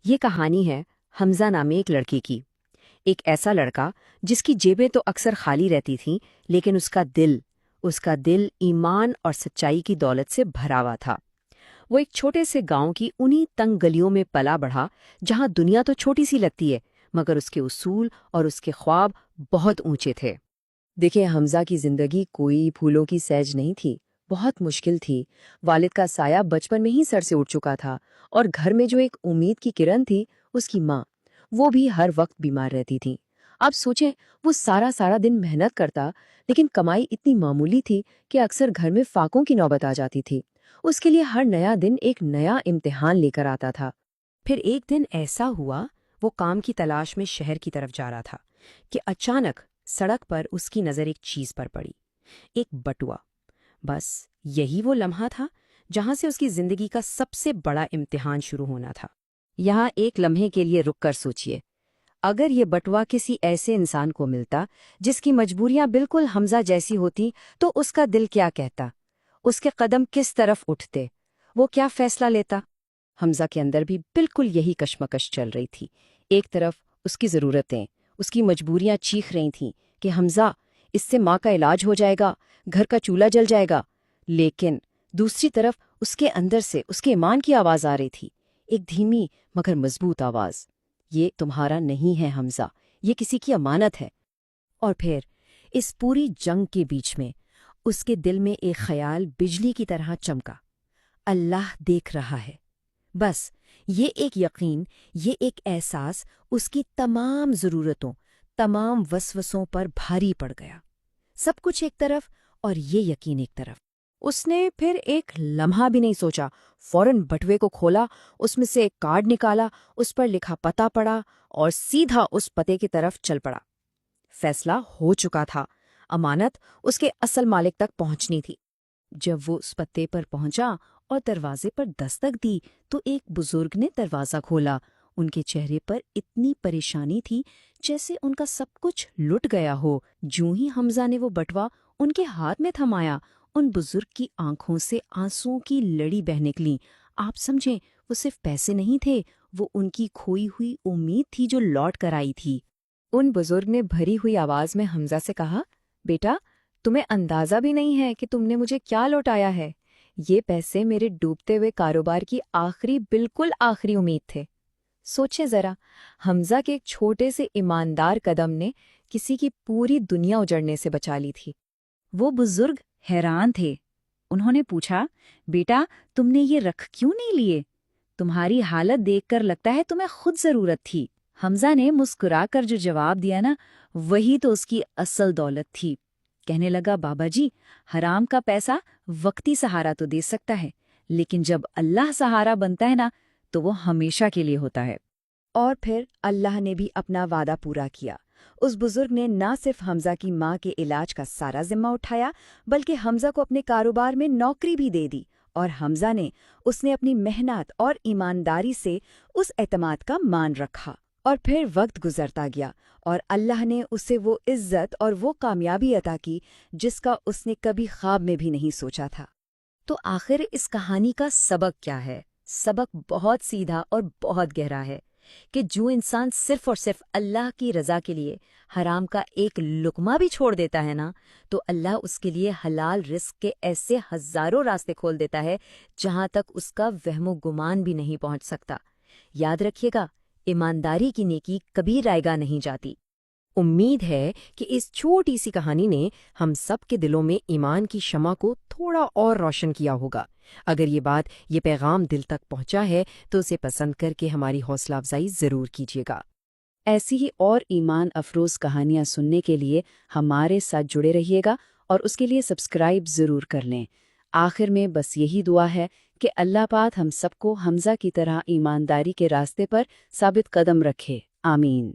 یہ کہانی ہے حمزہ نامی ایک لڑکے کی۔ ایک ایسا لڑکا جس کی جیبیں تو اکثر خالی رہتی تھیں، لیکن اس کا دل ایمان اور سچائی کی دولت سے بھرا ہوا تھا۔ وہ ایک چھوٹے سے گاؤں کی انہی تنگ گلیوں میں پلا بڑھا جہاں دنیا تو چھوٹی سی لگتی ہے، مگر اس کے اصول اور اس کے خواب بہت اونچے تھے۔ دیکھیں، حمزہ کی زندگی کوئی پھولوں کی سیج نہیں تھی، بہت مشکل تھی۔ والد کا سایہ بچپن میں ہی سر سے اٹھ چکا تھا، اور گھر میں جو ایک امید کی کرن تھی، اس کی ماں، وہ بھی ہر وقت بیمار رہتی تھی۔ آپ سوچیں، وہ سارا دن محنت کرتا، لیکن کمائی اتنی معمولی تھی کہ اکثر گھر میں فاقوں کی نوبت آ جاتی تھی۔ اس کے لیے ہر نیا دن ایک نیا امتحان لے کر آتا تھا۔ پھر ایک دن ایسا ہوا، وہ کام کی تلاش میں شہر کی طرف جا رہا تھا کہ اچانک سڑک پر اس کی نظر ایک چیز پر پڑی، ایک بٹوا۔ بس یہی وہ لمحہ تھا جہاں سے اس کی زندگی کا سب سے بڑا امتحان شروع ہونا تھا۔ یہاں ایک لمحے کے لیے رک کر سوچئے، اگر یہ بٹوا کسی ایسے انسان کو ملتا جس کی مجبوریاں بالکل حمزہ جیسی ہوتی، تو اس کا دل کیا کہتا؟ اس کے قدم کس طرف اٹھتے؟ وہ کیا فیصلہ لیتا؟ حمزہ کے اندر بھی بالکل یہی کشمکش چل رہی تھی۔ ایک طرف اس کی ضرورتیں، اس کی مجبوریاں چیخ رہی تھیں کہ حمزہ، اس سے ماں کا علاج ہو جائے گا، گھر کا چولہا جل جائے گا۔ لیکن دوسری طرف اس کے اندر سے اس کے ایمان کی آواز آ رہی تھی، ایک دھیمی مگر مضبوط آواز، یہ تمہارا نہیں ہے حمزہ، یہ کسی کی امانت ہے۔ اور پھر اس پوری جنگ کے بیچ میں اس کے دل میں ایک خیال بجلی کی طرح چمکا، اللہ دیکھ رہا ہے۔ بس یہ ایک یقین، یہ ایک احساس اس کی تمام ضرورتوں، تمام وسوسوں پر بھاری پڑ گیا۔ سب کچھ ایک طرف اور یہ یقین ایک طرف۔ اس نے پھر ایک لمحہ بھی نہیں سوچا، فوراً بٹوے کو کھولا، اس میں سے ایک کارڈ نکالا، اس پر لکھا پتہ پڑا اور سیدھا اس پتے کی طرف چل پڑا۔ فیصلہ ہو چکا تھا، امانت اس کے اصل مالک تک پہنچنی تھی۔ جب وہ اس پتے پر پہنچا اور دروازے پر دستک دی تو ایک بزرگ نے دروازہ کھولا۔ ان کے چہرے پر اتنی پریشانی تھی جیسے ان کا سب کچھ لٹ گیا ہو۔ جوں ہی حمزہ نے وہ بٹوا ان کے ہاتھ میں تھمایا، ان بزرگ کی آنکھوں سے آنسوؤں کی لڑی بہہ نکلی۔ آپ سمجھیں، وہ صرف پیسے نہیں تھے، وہ ان کی کھوئی ہوئی امید تھی جو لوٹ کر آئی تھی۔ ان بزرگ نے بھری ہوئی آواز میں حمزہ سے کہا، بیٹا، تمہیں اندازہ بھی نہیں ہے کہ تم نے مجھے کیا لوٹایا ہے۔ یہ پیسے میرے ڈوبتے ہوئے کاروبار کی بالکل آخری امید تھے۔ سوچیں ذرا، حمزہ کے ایک چھوٹے سے ایماندار قدم نے کسی کی پوری دنیا اجڑنے سے بچا لی تھی۔ وہ بزرگ حیران تھے۔ انہوں نے پوچھا، بیٹا، تم نے یہ رکھ کیوں نہیں لیے؟ تمہاری حالت دیکھ کر لگتا ہے تمہیں خود ضرورت تھی۔ حمزہ نے مسکرا کر جو جواب دیا نا، وہی تو اس کی اصل دولت تھی۔ کہنے لگا، بابا جی، حرام کا پیسہ وقتی سہارا تو دے سکتا ہے، لیکن جب اللہ سہارا بنتا ہے نا، تو وہ ہمیشہ کے لیے ہوتا ہے۔ اور پھر اللہ نے بھی اپنا وعدہ پورا کیا۔ اس بزرگ نے نہ صرف حمزہ کی ماں کے علاج کا سارا ذمہ اٹھایا، بلکہ حمزہ کو اپنے کاروبار میں نوکری بھی دے دی، اور حمزہ نے اپنی محنت اور ایمانداری سے اس اعتماد کا مان رکھا۔ اور پھر وقت گزرتا گیا اور اللہ نے اسے وہ عزت اور وہ کامیابی عطا کی جس کا اس نے کبھی خواب میں بھی نہیں سوچا تھا۔ تو آخر اس کہانی کا سبق کیا ہے؟ سبق بہت سیدھا اور بہت گہرا ہے کہ جو انسان صرف اور صرف اللہ کی رضا کے لیے حرام کا ایک لقمہ بھی چھوڑ دیتا ہے نا، تو اللہ اس کے لیے حلال رزق کے ایسے ہزاروں راستے کھول دیتا ہے جہاں تک اس کا وہم و گمان بھی نہیں پہنچ سکتا۔ یاد رکھیے گا، ایمانداری کی نیکی کبھی رائیگاں نہیں جاتی۔ امید ہے کہ اس چھوٹی سی کہانی نے ہم سب کے دلوں میں ایمان کی شمع کو تھوڑا اور روشن کیا ہوگا۔ اگر یہ پیغام دل تک پہنچا ہے تو اسے پسند کر کے ہماری حوصلہ افزائی ضرور کیجیے گا۔ ایسی ہی اور ایمان افروز کہانیاں سننے کے لیے ہمارے ساتھ جڑے رہیے گا، اور اس کے لیے سبسکرائب ضرور کر لیں۔ آخر میں بس یہی دعا ہے کہ اللہ پاک ہم سب کو حمزہ کی طرح ایمانداری کے راستے پر ثابت قدم رکھے۔ آمین۔